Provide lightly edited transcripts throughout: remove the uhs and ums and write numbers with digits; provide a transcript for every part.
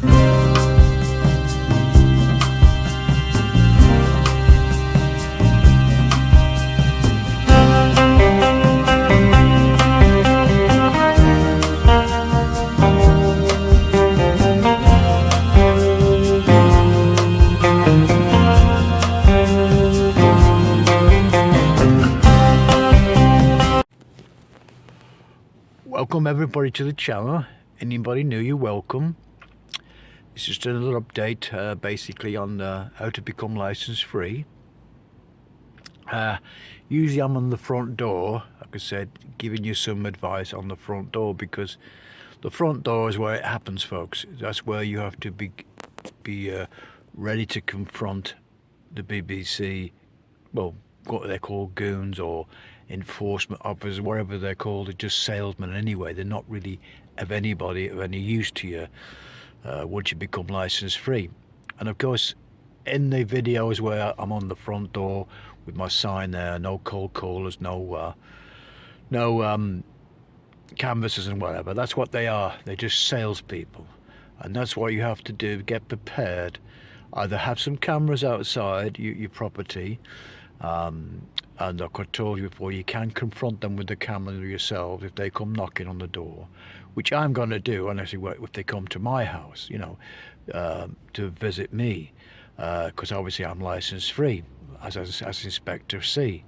Welcome everybody to the channel. Anybody new, you're welcome. It's just another update basically on how to become license free. Usually I'm on the front door, like I said, giving you some advice on the front door, because the front door is where it happens, folks. That's where you have to be ready to confront the BBC, well, what they're called, goons or enforcement officers, whatever they're called. They're just salesmen anyway. They're not really of anybody of any use to you once you become license free. And of course, in the videos where I'm on the front door with my sign there, no cold callers, no canvassers and whatever, that's what they are. They're just salespeople. And that's what you have to do, get prepared. Either have some cameras outside your property, and like I told you before, you can confront them with the camera yourself if they come knocking on the door, which I'm going to do unless if they come to my house, you know, to visit me, because obviously I'm license free as Inspector C.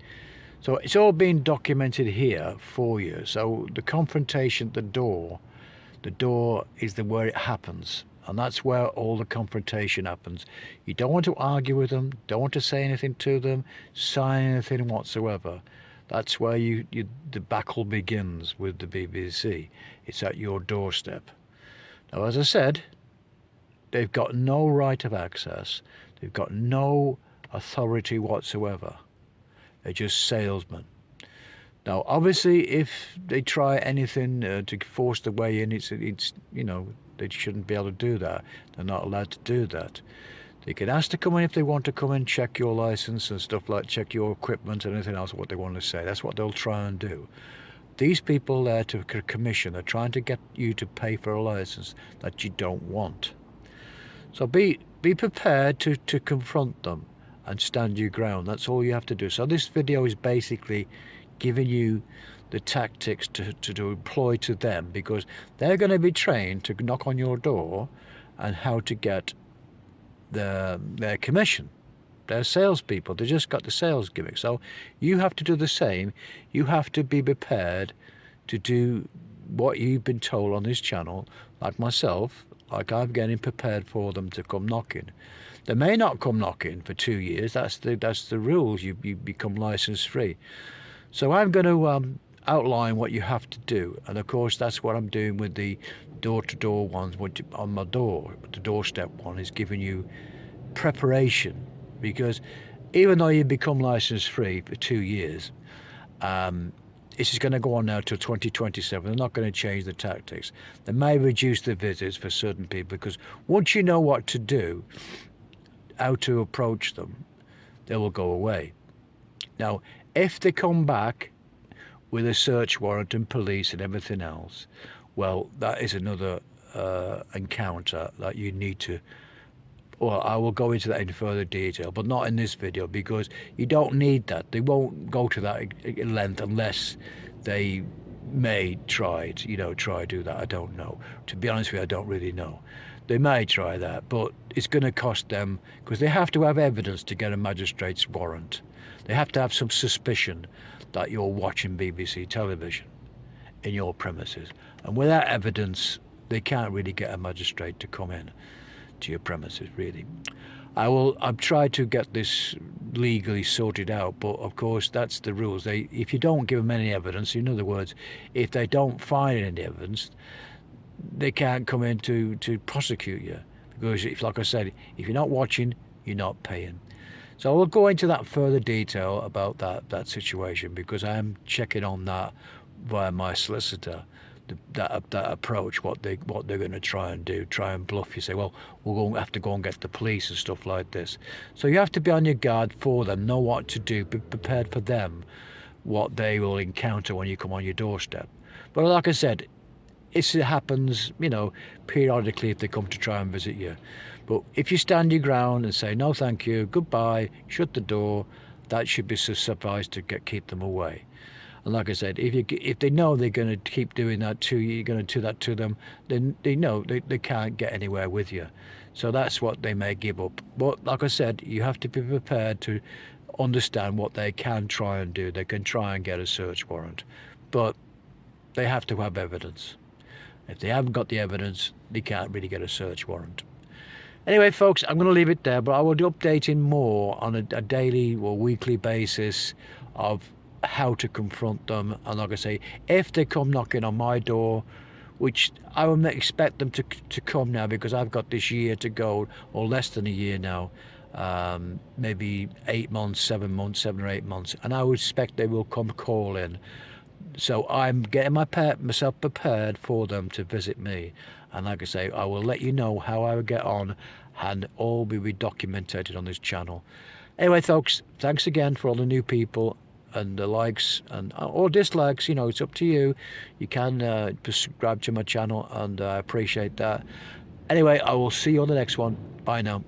So it's all been documented here for you. So the confrontation at the door is where it happens. And that's where all the confrontation happens. You don't want to argue with them, don't want to say anything to them, sign anything whatsoever. That's where the battle begins with the BBC. It's at your doorstep. Now, as I said, they've got no right of access. They've got no authority whatsoever. They're just salesmen. Now, obviously, if they try anything to force their way in, it's you know, they shouldn't be able to do that. They're not allowed to do that. They can ask to come in if they want to come in, check your license and stuff like, check your equipment and anything else, what they want to say. That's what they'll try and do. These people there to commission, they're trying to get you to pay for a license that you don't want. So be prepared to confront them and stand your ground. That's all you have to do. So this video is basically giving you the tactics to employ to them, because they're going to be trained to knock on your door and how to get their commission. They're salespeople. They just got the sales gimmick. So you have to do the same. You have to be prepared to do what you've been told on this channel, like myself, like I'm getting prepared for them to come knocking. They may not come knocking for 2 years. That's the rules. You become license free. So I'm going to outline what you have to do, and of course that's what I'm doing with the door-to-door ones. On my door, the doorstep one is giving you preparation, because even though you become license free for 2 years, this is going to go on now till 2027. They're not going to change the tactics. They may reduce the visits for certain people, because once you know what to do, how to approach them, they will go away. Now, if they come back with a search warrant and police and everything else, well, that is another encounter that you need to, well, I will go into that in further detail, but not in this video, because you don't need that. They won't go to that length unless they may try to do that. I don't know. To be honest with you, I don't really know. They may try that, but it's going to cost them, because they have to have evidence to get a magistrate's warrant. They have to have some suspicion that you're watching BBC television in your premises. And without evidence, they can't really get a magistrate to come in to your premises, really. I've tried to get this legally sorted out, but of course that's the rules. If you don't give them any evidence, in other words, if they don't find any evidence, they can't come in to prosecute you. Because, like I said, if you're not watching, you're not paying. So we'll go into that further detail about that situation, because I am checking on that via my solicitor, that approach, what they're going to try and do, try and bluff you, say, well, we're going to have to go and get the police and stuff like this. So you have to be on your guard for them, know what to do, be prepared for them, what they will encounter when you come on your doorstep. But like I said, it happens, you know, periodically if they come to try and visit you. But if you stand your ground and say no thank you, goodbye, shut the door, that should be suffice to keep them away. And like I said, if they know they're going to keep doing that to you, you're going to do that to them, then they know they can't get anywhere with you. So that's what they may give up. But like I said, you have to be prepared to understand what they can try and do. They can try and get a search warrant, but they have to have evidence. If they haven't got the evidence, they can't really get a search warrant. Anyway, folks, I'm going to leave it there, but I will be updating more on a daily or weekly basis of how to confront them. And like I say, if they come knocking on my door, which I would expect them to come now, because I've got this year to go, or less than a year now, maybe 8 months, 7 months, 7 or 8 months, and I would expect they will come calling. So I'm getting myself prepared for them to visit me. And like I say, I will let you know how I will get on, and all will be documented on this channel. Anyway, folks, thanks again for all the new people and the likes and or dislikes. You know, it's up to you. You can subscribe to my channel, and I appreciate that. Anyway, I will see you on the next one. Bye now.